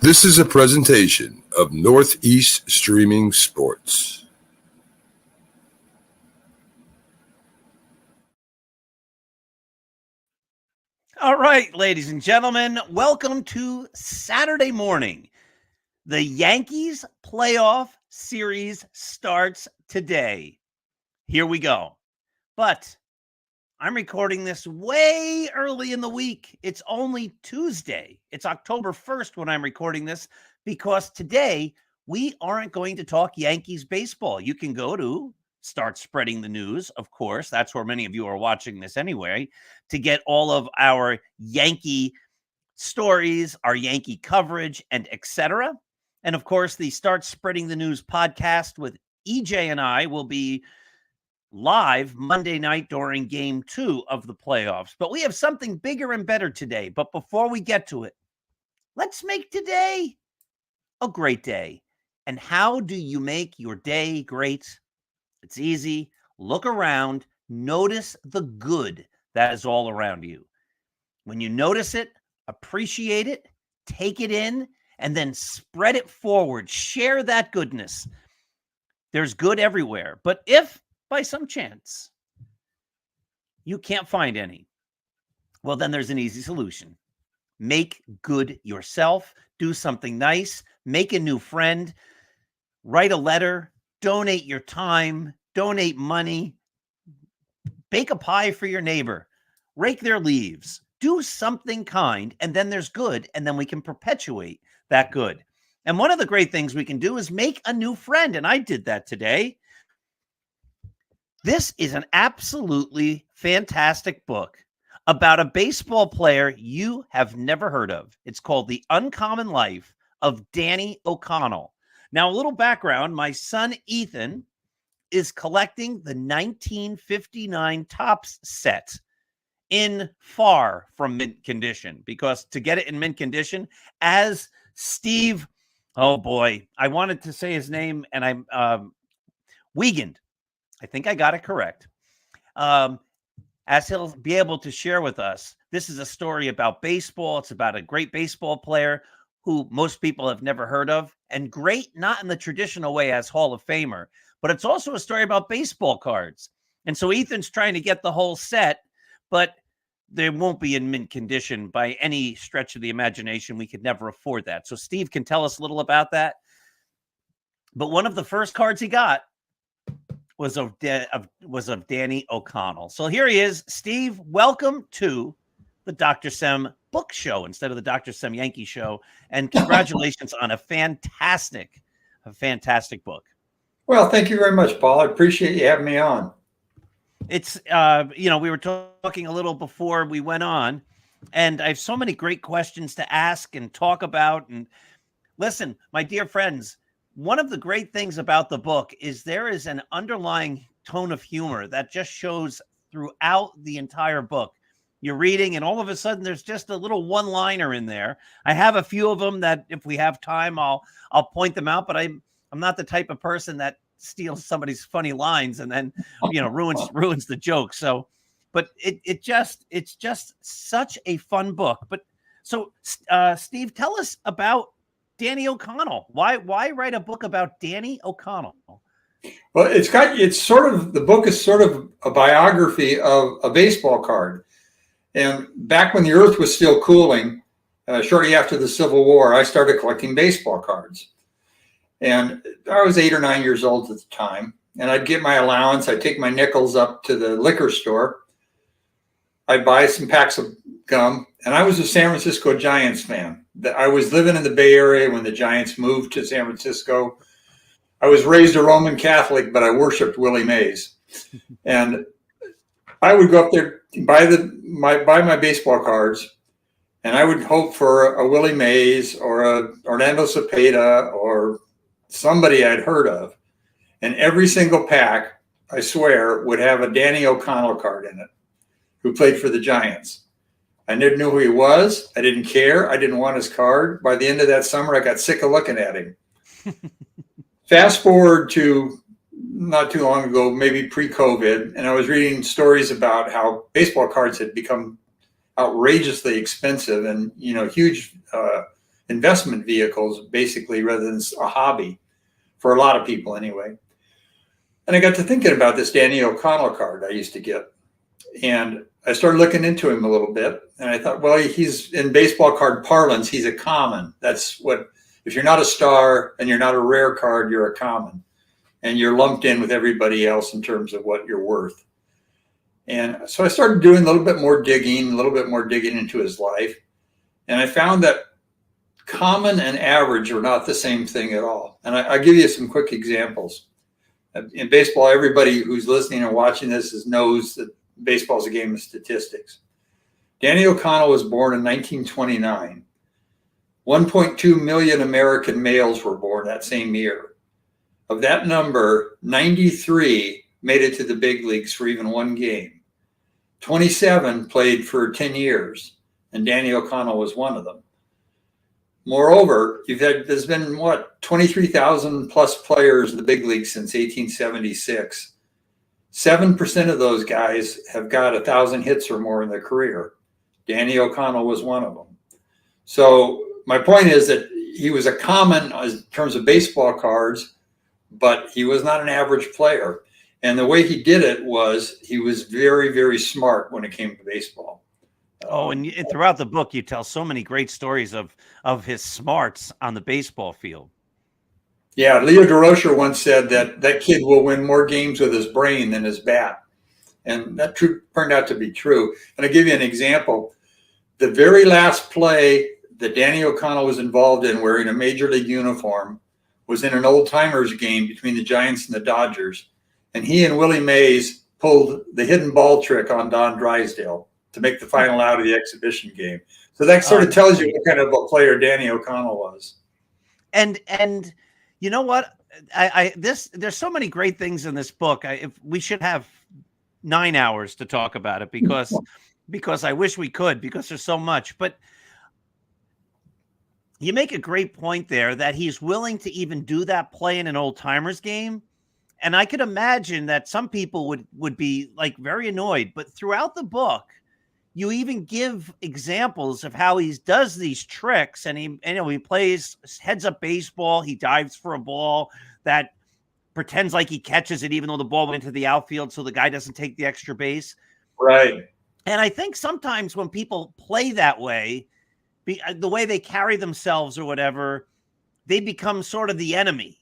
This is a presentation of Northeast Streaming Sports. All right, ladies and gentlemen, welcome to Saturday morning. The Yankees playoff series starts today. Here we go. But I'm recording this way early in the week. It's only Tuesday. It's October 1st when I'm recording this because today we aren't going to talk Yankees baseball. You can go to Start Spreading the News, of course. That's where many of you are watching this anyway, to get all of our Yankee stories, our Yankee coverage, and etc. And of course, the Start Spreading the News podcast with EJ and I will be live Monday night during game 2 of the playoffs. But we have something bigger and better today. But before we get to it, let's make today a great day. And how do you make your day great? It's easy. Look around. Notice the good that is all around you. When you notice it, appreciate it, take it in, and then spread it forward. Share that goodness. There's good everywhere. But if by some chance you can't find any, well, then there's an easy solution. Make good yourself. Do something nice. Make a new friend. Write a letter. Donate your time. Donate money. Bake a pie for your neighbor. Rake their leaves. Do something kind, and then there's good, and then we can perpetuate that good. And one of the great things we can do is make a new friend, and I did that today. This is an absolutely fantastic book about a baseball player you have never heard of. It's called The Uncommon Life of Danny O'Connell. Now, a little background. My son, Ethan, is collecting the 1959 Topps set in far from mint condition, because to get it in mint condition, as Steve, oh boy, I wanted to say his name, and I'm Wiegand. I think I got it correct. As he'll be able to share with us, this is a story about baseball. It's about a great baseball player who most people have never heard of, and great not in the traditional way as Hall of Famer, but it's also a story about baseball cards. And so Ethan's trying to get the whole set, but they won't be in mint condition by any stretch of the imagination. We could never afford that. So Steve can tell us a little about that. But one of the first cards he got was of Danny O'Connell. So here he is. Steve, welcome to the Dr. Sem book show instead of the Dr. Sem Yankee show. And congratulations on a fantastic book. Well, thank you very much, Paul. I appreciate you having me on. It's, we were talking a little before we went on, and I have so many great questions to ask and talk about. And listen, my dear friends, one of the great things about the book is there is an underlying tone of humor that just shows throughout the entire book. You're reading, and all of a sudden there's just a little one-liner in there. I have a few of them that if we have time, I'll point them out, but I'm not the type of person that steals somebody's funny lines and then, ruins the joke. So, but it's just such a fun book. But so, Steve, tell us about Danny O'Connell. Why write a book about Danny O'Connell? Well, the book is sort of a biography of a baseball card. And back when the earth was still cooling, shortly after the Civil War, I started collecting baseball cards. And I was 8 or 9 years old at the time. And I'd get my allowance. I'd take my nickels up to the liquor store. I'd buy some packs of gum. And I was a San Francisco Giants fan. I was living in the Bay Area when the Giants moved to San Francisco. I was raised a Roman Catholic, but I worshiped Willie Mays. And I would go up there, buy my baseball cards, and I would hope for a Willie Mays or a Orlando Cepeda or somebody I'd heard of. And every single pack, I swear, would have a Danny O'Connell card in it, who played for the Giants. I never knew who he was. I didn't care. I didn't want his card. By the end of that summer, I got sick of looking at him. Fast forward to not too long ago, maybe pre-COVID, and I was reading stories about how baseball cards had become outrageously expensive, and huge investment vehicles, basically, rather than a hobby for a lot of people anyway. And I got to thinking about this Danny O'Connell card I used to get. And I started looking into him a little bit. And I thought, well, he's in baseball card parlance, he's a common. That's what, if you're not a star and you're not a rare card, you're a common. And you're lumped in with everybody else in terms of what you're worth. And so I started doing a little bit more digging into his life. And I found that common and average are not the same thing at all. And I'll give you some quick examples. In baseball, everybody who's listening and watching this knows that baseball is a game of statistics. Danny O'Connell was born in 1929. 1.2 million American males were born that same year. Of that number, 93 made it to the big leagues for even one game. 27 played for 10 years, and Danny O'Connell was one of them. Moreover, there's been 23,000 plus players in the big leagues since 1876. 7% of those guys have got 1,000 hits or more in their career. Danny O'Connell was one of them. So my point is that he was a common in terms of baseball cards, but he was not an average player. And the way he did it was he was very, very smart when it came to baseball. Oh, and throughout the book, you tell so many great stories of his smarts on the baseball field. Yeah, Leo DeRocher once said that kid will win more games with his brain than his bat. And that turned out to be true. And I'll give you an example. The very last play that Danny O'Connell was involved in wearing a major league uniform was in an old timers game between the Giants and the Dodgers. And he and Willie Mays pulled the hidden ball trick on Don Drysdale to make the final out of the exhibition game. So that sort of tells you what kind of a player Danny O'Connell was. And you know what? There's so many great things in this book. If we should have 9 hours to talk about it because I wish we could, because there's so much. But you make a great point there that he's willing to even do that play in an old timers game. And I could imagine that some people would be like very annoyed, but throughout the book, you even give examples of how he does these tricks, and he plays heads up baseball. He dives for a ball that pretends like he catches it, even though the ball went into the outfield, so the guy doesn't take the extra base. Right. And I think sometimes when people play that way, the way they carry themselves or whatever, they become sort of the enemy.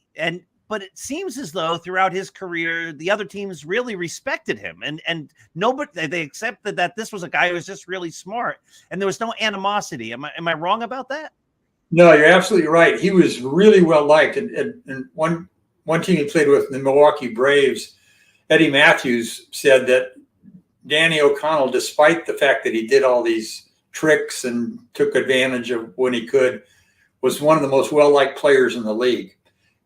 But it seems as though throughout his career, the other teams really respected him, and nobody, they accepted that this was a guy who was just really smart, and there was no animosity. Am I wrong about that? No, you're absolutely right. He was really well liked, and one team he played with, the Milwaukee Braves, Eddie Matthews said that Danny O'Connell, despite the fact that he did all these tricks and took advantage of when he could, was one of the most well-liked players in the league.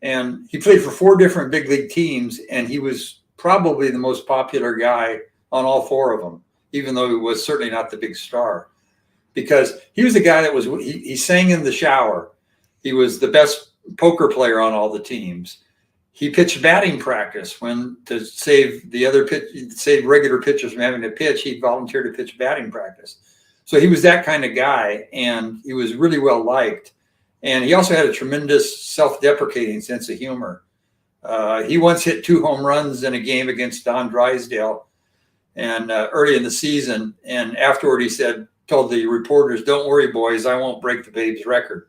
And he played for 4 different big league teams, and he was probably the most popular guy on all 4 of them, even though he was certainly not the big star. Because he was the guy that he sang in the shower. He was the best poker player on all the teams. He pitched batting practice to save the other save regular pitchers from having to pitch. He volunteered to pitch batting practice. So he was that kind of guy, and he was really well liked. And he also had a tremendous self-deprecating sense of humor. He once hit 2 home runs in a game against Don Drysdale, and early in the season. And afterward, he told the reporters, "Don't worry, boys, I won't break the Babe's record."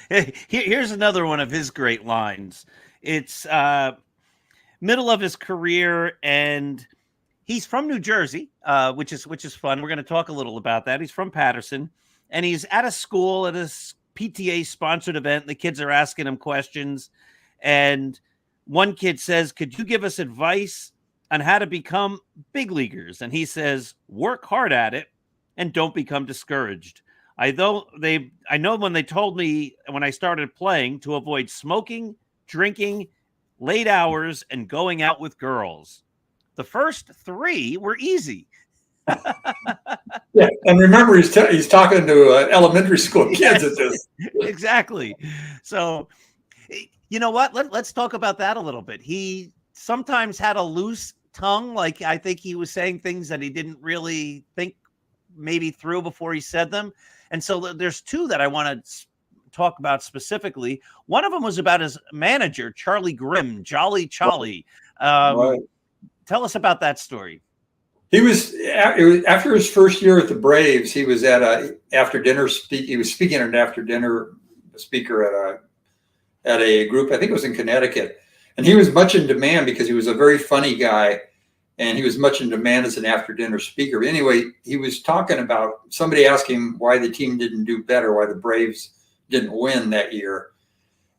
Here's another one of his great lines. It's middle of his career, and he's from New Jersey, which is fun. We're going to talk a little about that. He's from Patterson. And he's at a school at a PTA sponsored event. The kids are asking him questions. And one kid says, "Could you give us advice on how to become big leaguers?" And he says, "Work hard at it and don't become discouraged. I know when they told me when I started playing to avoid smoking, drinking, late hours, and going out with girls. The first 3 were easy." Yeah, and remember, he's talking to elementary school kids at this. Exactly. So, you know what? Let's talk about that a little bit. He sometimes had a loose tongue. Like, I think he was saying things that he didn't really think maybe through before he said them. And so there's two that I want to talk about specifically. One of them was about his manager, Charlie Grimm, Jolly Charlie. Right. Tell us about that story. It was after his first year at the Braves. He was at a after dinner speak. He was speaking at an after dinner speaker at a group. I think it was in Connecticut, and he was much in demand because he was a very funny guy, and he was much in demand as an after dinner speaker. But anyway, he was talking about somebody asked him why the team didn't do better, why the Braves didn't win that year,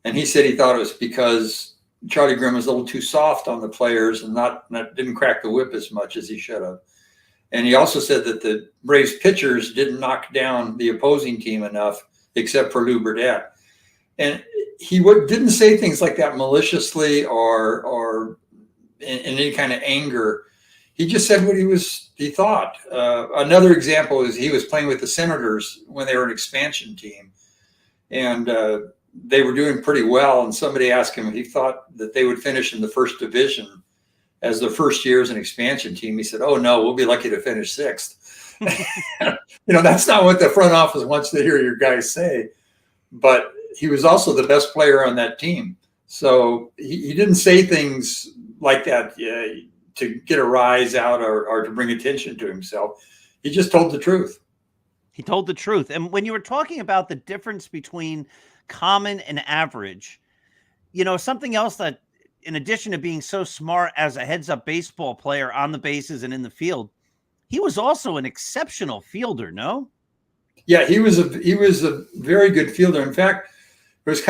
and he said he thought it was because Charlie Grimm was a little too soft on the players and not didn't crack the whip as much as he should have. And he also said that the Braves pitchers didn't knock down the opposing team enough, except for Lou Burdette. And he didn't say things like that maliciously or in any kind of anger. He just said what he thought. Another example is he was playing with the Senators when they were an expansion team, and they were doing pretty well. And somebody asked him if he thought that they would finish in the first division as their first year as an expansion team. He said, "Oh no, we'll be lucky to finish sixth." That's not what the front office wants to hear your guys say. But he was also the best player on that team. So he didn't say things like that to get a rise out or to bring attention to himself. He just told the truth. He told the truth. And when you were talking about the difference between common and average, something else that, in addition to being so smart as a heads-up baseball player on the bases and in the field, he was also an exceptional fielder, no? Yeah, he was a very good fielder. In fact, it was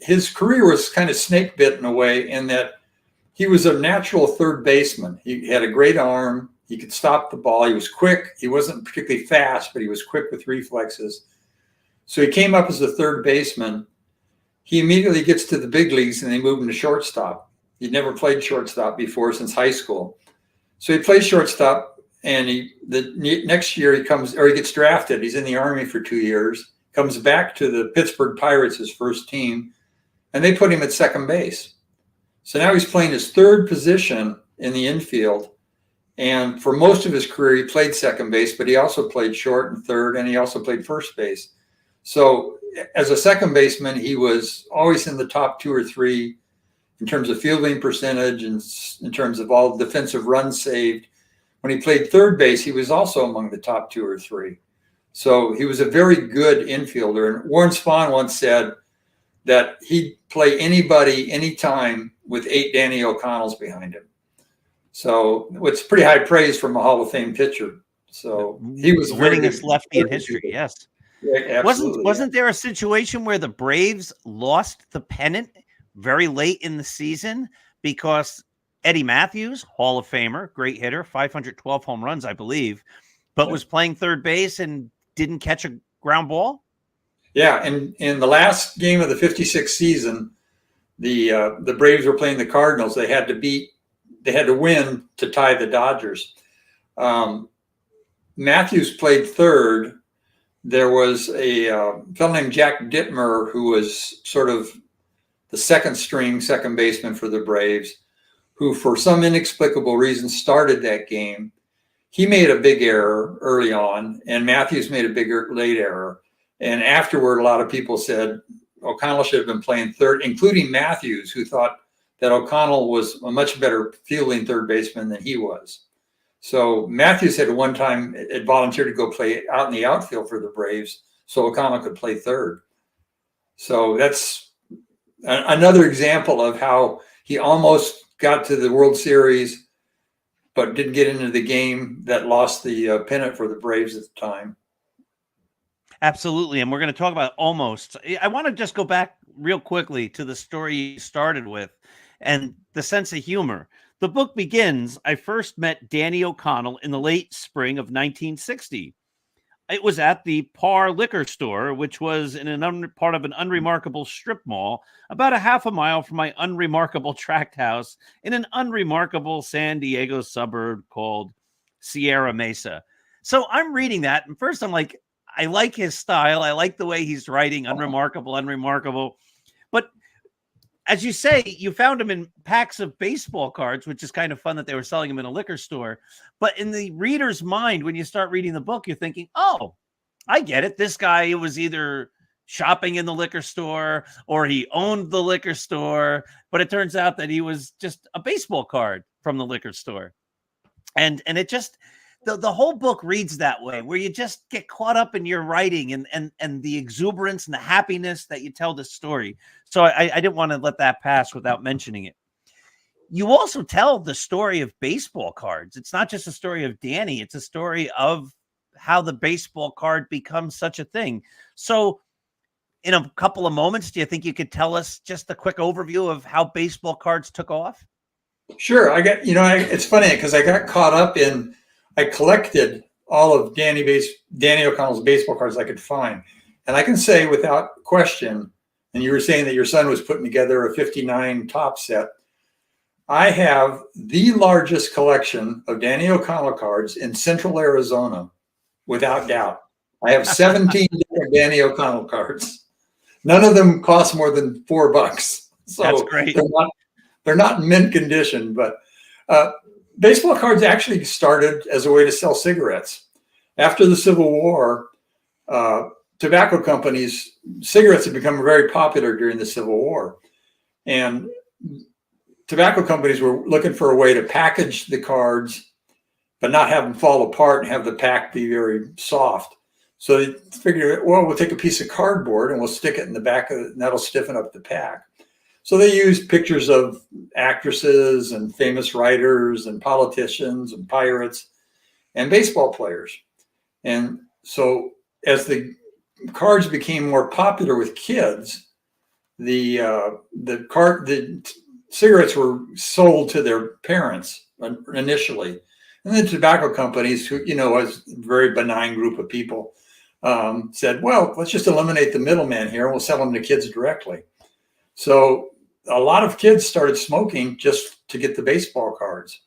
his career was kind of snake bit in a way, in that he was a natural third baseman. He had a great arm. He could stop the ball. He was quick. He wasn't particularly fast, but he was quick with reflexes. So he came up as a third baseman. He immediately gets to the big leagues and they move him to shortstop. He'd never played shortstop before since high school. So he plays shortstop, and the next year he gets drafted. He's in the Army for 2 years, comes back to the Pittsburgh Pirates, his first team, and they put him at second base. So now he's playing his third position in the infield. And for most of his career, he played second base, but he also played short and third, and he also played first base. So as a second baseman, he was always in the top 2 or 3 in terms of fielding percentage and in terms of all defensive runs saved. When he played third base, he was also among the top 2 or 3. So he was a very good infielder. And Warren Spahn once said that he'd play anybody, anytime, with 8 Danny O'Connells behind him. So it's pretty high praise from a Hall of Fame pitcher. So he was the winningest lefty in history. Yes. Yeah, absolutely. Wasn't there a situation where the Braves lost the pennant very late in the season because Eddie Matthews, Hall of Famer, great hitter, 512 home runs, I believe, but was playing third base and didn't catch a ground ball? Yeah, and in the last game of the 56th season, the Braves were playing the Cardinals. They had to win to tie the Dodgers. Matthews played third. There was a fellow named Jack Dittmer who was sort of the second baseman for the Braves, who for some inexplicable reason started that game. He made a big error early on, and Matthews made a bigger late error. And afterward, a lot of people said O'Connell should have been playing third, including Matthews, who thought that O'Connell was a much better fielding third baseman than he was. So Matthews had one time volunteered to go play out in the outfield for the Braves so O'Connell could play third. So that's another example of how he almost got to the World Series, but didn't get into the game that lost the pennant for the Braves at the time. Absolutely. And we're going to talk about almost. I want to just go back real quickly to the story you started with and the sense of humor. The book begins, I first met Danny O'Connell in the late spring of 1960. It was at the Parr Liquor Store, which was in part of an unremarkable strip mall about a half a mile from my unremarkable tract house in an unremarkable San Diego suburb called Sierra Mesa. So I'm reading that, and first I'm like, I like his style. I like the way he's writing, unremarkable. But as you say, you found them in packs of baseball cards, which is kind of fun that they were selling them in a liquor store. But in the reader's mind, when you start reading the book, you're thinking, oh, I get it. This guy was either shopping in the liquor store or he owned the liquor store. But it turns out that he was just a baseball card from the liquor store. And it just, the whole book reads that way, where you just get caught up in your writing and the exuberance and the happiness that you tell the story. So I didn't want to let that pass without mentioning it. You also tell the story of baseball cards. It's not just a story of Danny. It's a story of how the baseball card becomes such a thing. So in a couple of moments, do you think you could tell us just a quick overview of how baseball cards took off? Sure. It's funny because I got caught up in, I collected all of Danny O'Connell's baseball cards I could find. And I can say without question, and you were saying that your son was putting together a 59 top set, I have the largest collection of Danny O'Connell cards in Central Arizona, without doubt. I have 17 different Danny O'Connell cards. None of them cost more than $4. So that's great. They're not in mint condition, but baseball cards actually started as a way to sell cigarettes. After the Civil War, tobacco companies, cigarettes had become very popular during the Civil War. And tobacco companies were looking for a way to package the cards, but not have them fall apart and have the pack be very soft. So they figured, well, we'll take a piece of cardboard and we'll stick it in the back of it, and that'll stiffen up the pack. So they used pictures of actresses and famous writers and politicians and pirates and baseball players. And so as the cards became more popular with kids, the cigarettes were sold to their parents initially. And then tobacco companies, who, was a very benign group of people, said, well, let's just eliminate the middleman here and we'll sell them to kids directly. So a lot of kids started smoking just to get the baseball cards.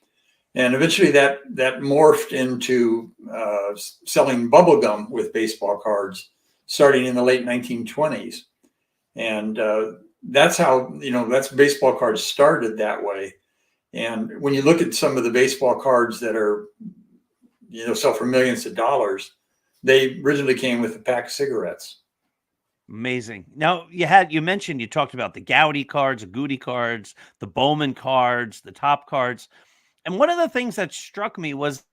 And eventually that morphed into selling bubble gum with baseball cards starting in the late 1920s. And that's how, that's baseball cards started that way. And when you look at some of the baseball cards that are, sell for millions of dollars, they originally came with a pack of cigarettes. Amazing. Now you talked about the Gowdy cards, the Goody cards, the Bowman cards, the Top cards. And one of the things that struck me was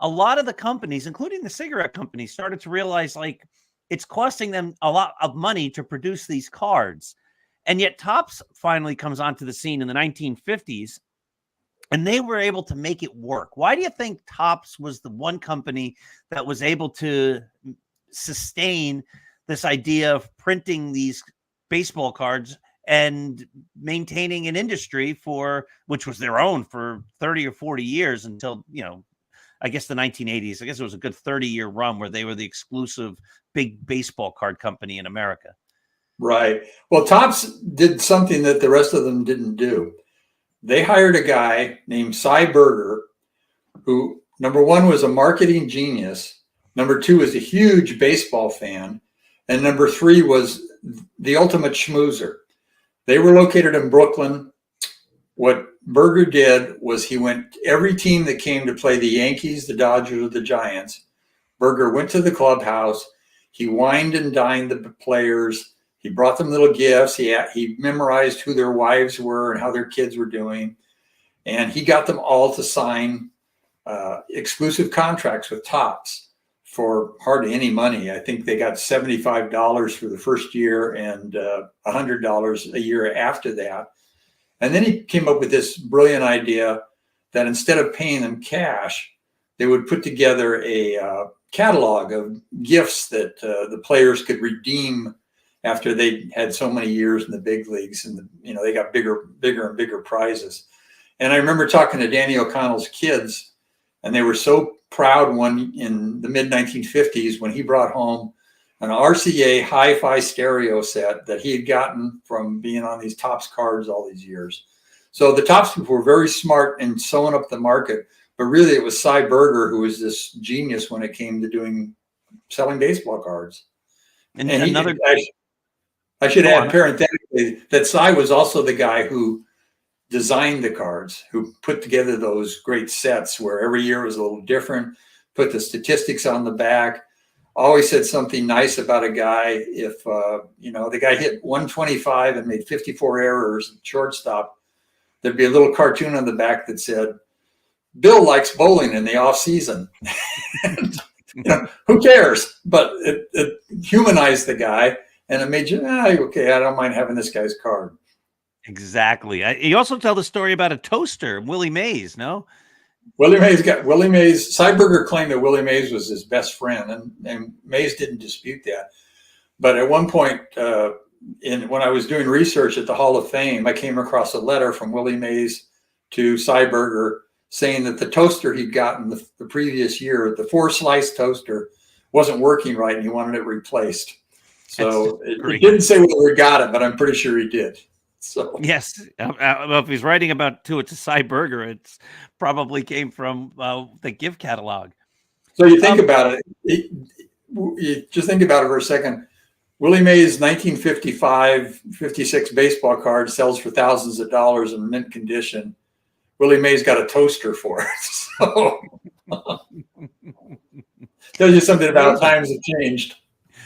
a lot of the companies, including the cigarette companies, started to realize like it's costing them a lot of money to produce these cards. And yet Topps finally comes onto the scene in the 1950s and they were able to make it work. Why do you think Topps was the one company that was able to sustain this idea of printing these baseball cards and maintaining an industry which was their own for 30 or 40 years until, I guess the 1980s. I guess it was a good 30-year run where they were the exclusive big baseball card company in America. Right. Well, Topps did something that the rest of them didn't do. They hired a guy named Cy Berger, who, number one, was a marketing genius. Number two, was a huge baseball fan. And number three, was the ultimate schmoozer. They were located in Brooklyn. What Berger did was he went every team that came to play the Yankees, the Dodgers, or the Giants. Berger went to the clubhouse. He wined and dined the players. He brought them little gifts. He memorized who their wives were and how their kids were doing. And he got them all to sign exclusive contracts with Topps for hardly any money. I think they got $75 for the first year and $100 a year after that. And then he came up with this brilliant idea that instead of paying them cash, they would put together a catalog of gifts that the players could redeem after they had so many years in the big leagues, and they got bigger and bigger prizes. And I remember talking to Danny O'Connell's kids, and they were so proud in the mid 1950s when he brought home an RCA hi-fi stereo set that he had gotten from being on these Topps cards all these years. So the Topps people were very smart in sewing up the market, but really it was Cy Berger who was this genius when it came to selling baseball cards. And I should add parenthetically that Cy was also the guy who designed the cards, who put together those great sets where every year was a little different, put the statistics on the back, always said something nice about a guy. If, the guy hit 125 and made 54 errors at shortstop, there'd be a little cartoon on the back that said, Bill likes bowling in the off season. And, who cares? But it humanized the guy, and it made you, okay, I don't mind having this guy's card. Exactly. You also tell the story about a toaster, Willie Mays, no? Willie Mays. Seiberger claimed that Willie Mays was his best friend, and Mays didn't dispute that. But at one point, when I was doing research at the Hall of Fame, I came across a letter from Willie Mays to Seiberger saying that the toaster he'd gotten the previous year, the 4-slice toaster, wasn't working right, and he wanted it replaced. So it didn't say whether he got it, but I'm pretty sure he did. So yes, well, if he's writing about to Seiberger, it's probably came from the gift catalog. So you think about it. You just think about it for a second. Willie Mays' 1955-56 baseball card sells for thousands of dollars in mint condition. Willie Mays got a toaster for it. So tells you something about how times have changed.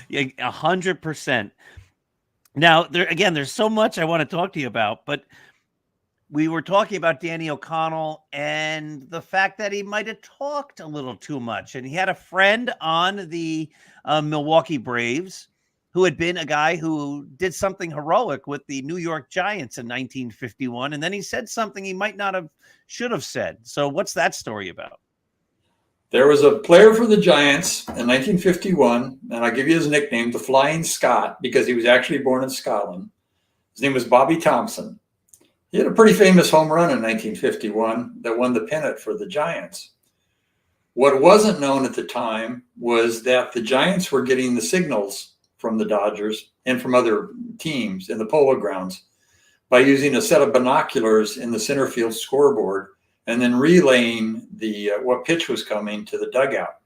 Yeah, 100%. Now, there's so much I want to talk to you about, but we were talking about Danny O'Connell and the fact that he might have talked a little too much. And he had a friend on the Milwaukee Braves who had been a guy who did something heroic with the New York Giants in 1951. And then he said something he might not have, should have said. So what's that story about? There was a player for the Giants in 1951, and I'll give you his nickname, the Flying Scot, because he was actually born in Scotland. His name was Bobby Thompson. He had a pretty famous home run in 1951 that won the pennant for the Giants. What wasn't known at the time was that the Giants were getting the signals from the Dodgers and from other teams in the Polo Grounds by using a set of binoculars in the center field scoreboard and then relaying the what pitch was coming to the dugout.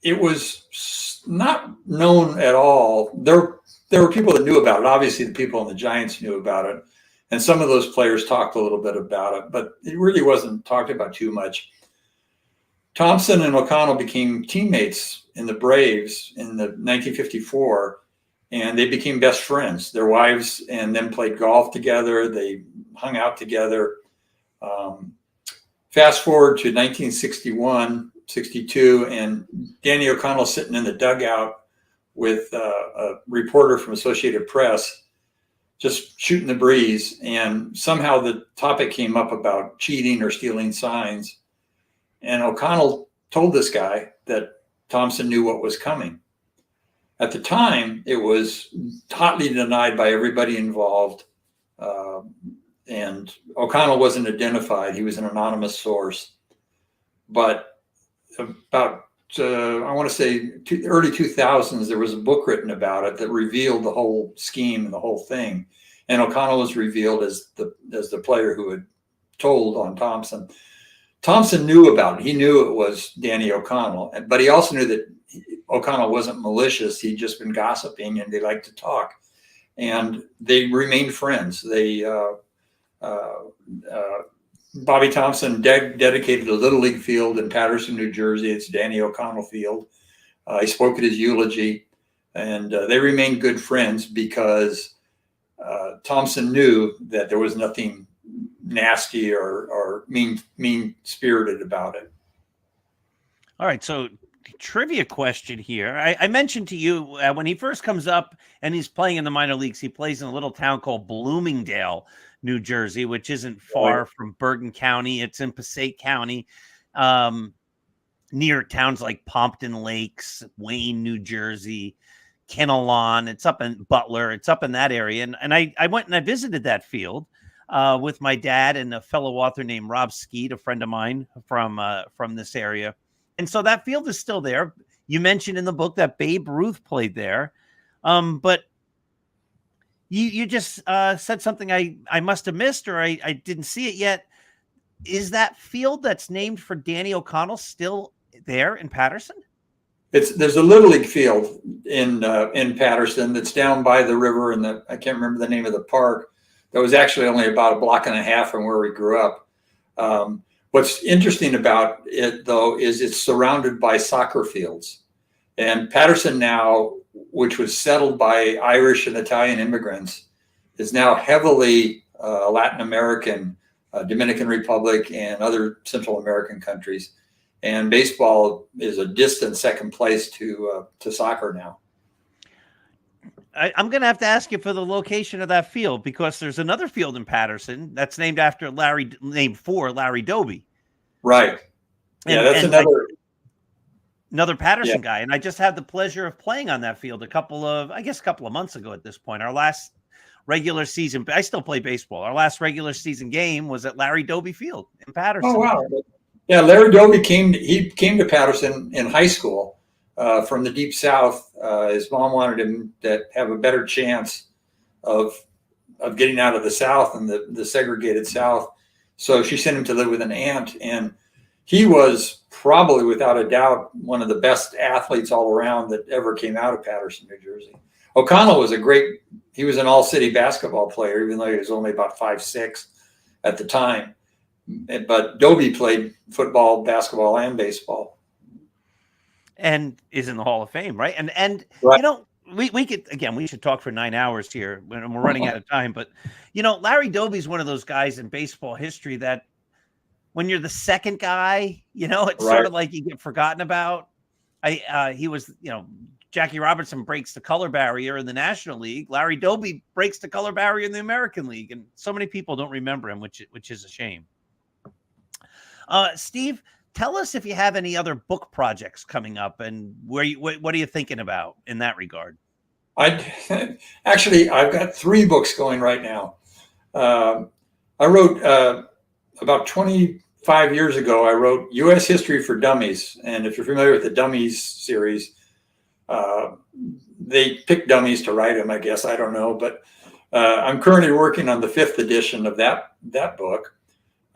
It was not known at all. There were people that knew about it. Obviously, the people on the Giants knew about it, and some of those players talked a little bit about it, but it really wasn't talked about too much. Thompson and O'Connell became teammates in the Braves in the 1954, and they became best friends. Their wives and them played golf together. They hung out together. Fast forward to 1961, 62, and Danny O'Connell sitting in the dugout with a reporter from Associated Press, just shooting the breeze. And somehow the topic came up about cheating or stealing signs. And O'Connell told this guy that Thompson knew what was coming. At the time, it was hotly denied by everybody involved. And O'Connell wasn't identified. He was an anonymous source. But about, I want to say, early 2000s, there was a book written about it that revealed the whole scheme and the whole thing. And O'Connell was revealed as the player who had told on Thompson. Thompson knew about it. He knew it was Danny O'Connell, but he also knew that O'Connell wasn't malicious. He'd just been gossiping, and they liked to talk. And they remained friends. Bobby Thompson dedicated a Little League field in Paterson, New Jersey. It's Danny O'Connell Field. He spoke at his eulogy, and they remained good friends because Thompson knew that there was nothing nasty or mean-spirited about it. All right, so trivia question here. I mentioned to you when he first comes up and he's playing in the minor leagues, he plays in a little town called Bloomingdale, New Jersey, which isn't far from Bergen County. It's in Passaic County, near towns like Pompton Lakes, Wayne, New Jersey, Kinnelon. It's up in Butler. It's up in that area. And I went and I visited that field with my dad and a fellow author named Rob Skeet, a friend of mine from this area. And so that field is still there. You mentioned in the book that Babe Ruth played there. But you just said something I must have missed, or I didn't see it yet. Is that field that's named for Danny O'Connell still there in Paterson? There's a Little League field in Patterson that's down by the river, and I can't remember the name of the park. That was actually only about a block and a half from where we grew up. What's interesting about it, though, is it's surrounded by soccer fields. And Patterson now, which was settled by Irish and Italian immigrants, is now heavily Latin American, Dominican Republic, and other Central American countries. And baseball is a distant second place to soccer now. I'm going to have to ask you for the location of that field, because there's another field in Patterson that's named for Larry Doby. Right. Yeah, that's another Patterson guy. And I just had the pleasure of playing on that field a couple of months ago at this point. Our last regular season, I still play baseball. Our last regular season game was at Larry Doby Field in Patterson. Oh, wow. Yeah, Larry Doby came to Patterson in high school from the Deep South. His mom wanted him to have a better chance of getting out of the South and the segregated South. So she sent him to live with an aunt, and he was probably, without a doubt, one of the best athletes all around that ever came out of Patterson, New Jersey. O'Connell was he was an all-city basketball player, even though he was only about 5'6" at the time. But Doby played football, basketball, and baseball, and is in the Hall of Fame, right? And right. You know, we should talk for 9 hours here when we're running out of time. But you know, Larry Doby's one of those guys in baseball history that, when you're the second guy, you know, it's sort of like you get forgotten about. He was, you know, Jackie Robinson breaks the color barrier in the National League. Larry Doby breaks the color barrier in the American League, and so many people don't remember him, which is a shame. Steve, tell us if you have any other book projects coming up, and what are you thinking about in that regard? I've got 3 books going right now. I wrote about 25 years ago. I wrote U.S. History for Dummies, and if you're familiar with the Dummies series, they pick dummies to write them, I guess. I don't know, but I'm currently working on the 5th edition of that book.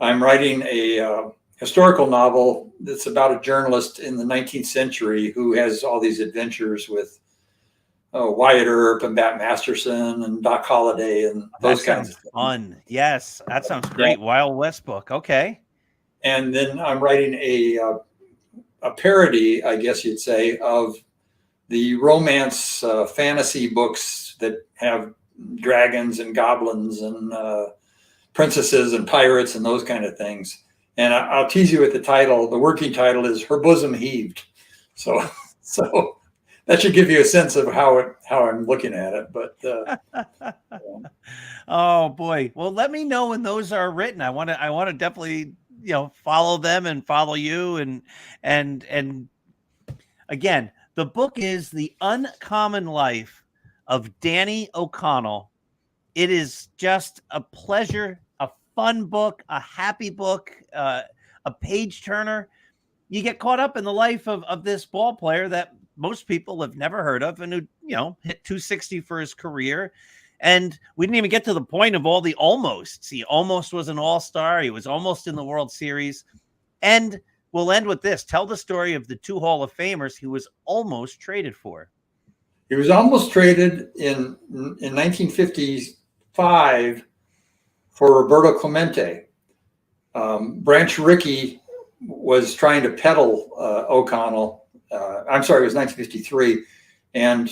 I'm writing a historical novel that's about a journalist in the 19th century who has all these adventures with Wyatt Earp and Bat Masterson and Doc Holliday and those kinds of things. Fun. Yes, that sounds great. Yeah. Wild West book. Okay. And then I'm writing a parody, I guess you'd say, of the romance fantasy books that have dragons and goblins and princesses and pirates and those kind of things. And I'll tease you with the title. The working title is Her Bosom Heaved. So that should give you a sense of how I'm looking at it. But oh boy, well, let me know when those are written. I want to definitely, you know, follow them and follow you. And again, the book is The Uncommon Life of Danny O'Connell. It is just a pleasure, a fun book, a happy book, a page turner. You get caught up in the life of this ball player that most people have never heard of, and who, you know, hit 260 for his career. And we didn't even get to the point of all the almosts. He almost was an all-star. He was almost in the World Series. And we'll end with this. Tell the story of the 2 Hall of Famers he was almost traded for. He was almost traded in 1955 for Roberto Clemente. Branch Rickey was trying to peddle O'Connell. It was 1953, and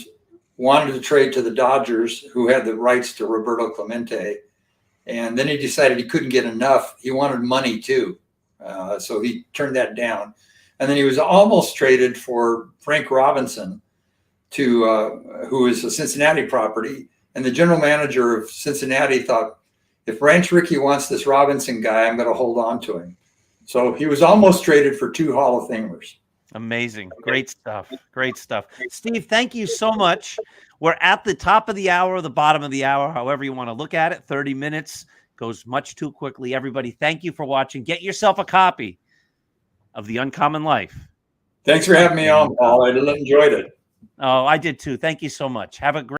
wanted to trade to the Dodgers, who had the rights to Roberto Clemente. And then he decided he couldn't get enough. He wanted money too. So he turned that down. And then he was almost traded for Frank Robinson, who is a Cincinnati property. And the general manager of Cincinnati thought, if Branch Rickey wants this Robinson guy, I'm going to hold on to him. So he was almost traded for 2 Hall of Famers. Amazing. Great stuff. Great stuff. Steve, thank you so much. We're at the top of the hour, the bottom of the hour, however you want to look at it. 30 minutes goes much too quickly. Everybody, thank you for watching. Get yourself a copy of The Uncommon Life. Thanks for having me on, Paul. I enjoyed it. Oh, I did too. Thank you so much. Have a great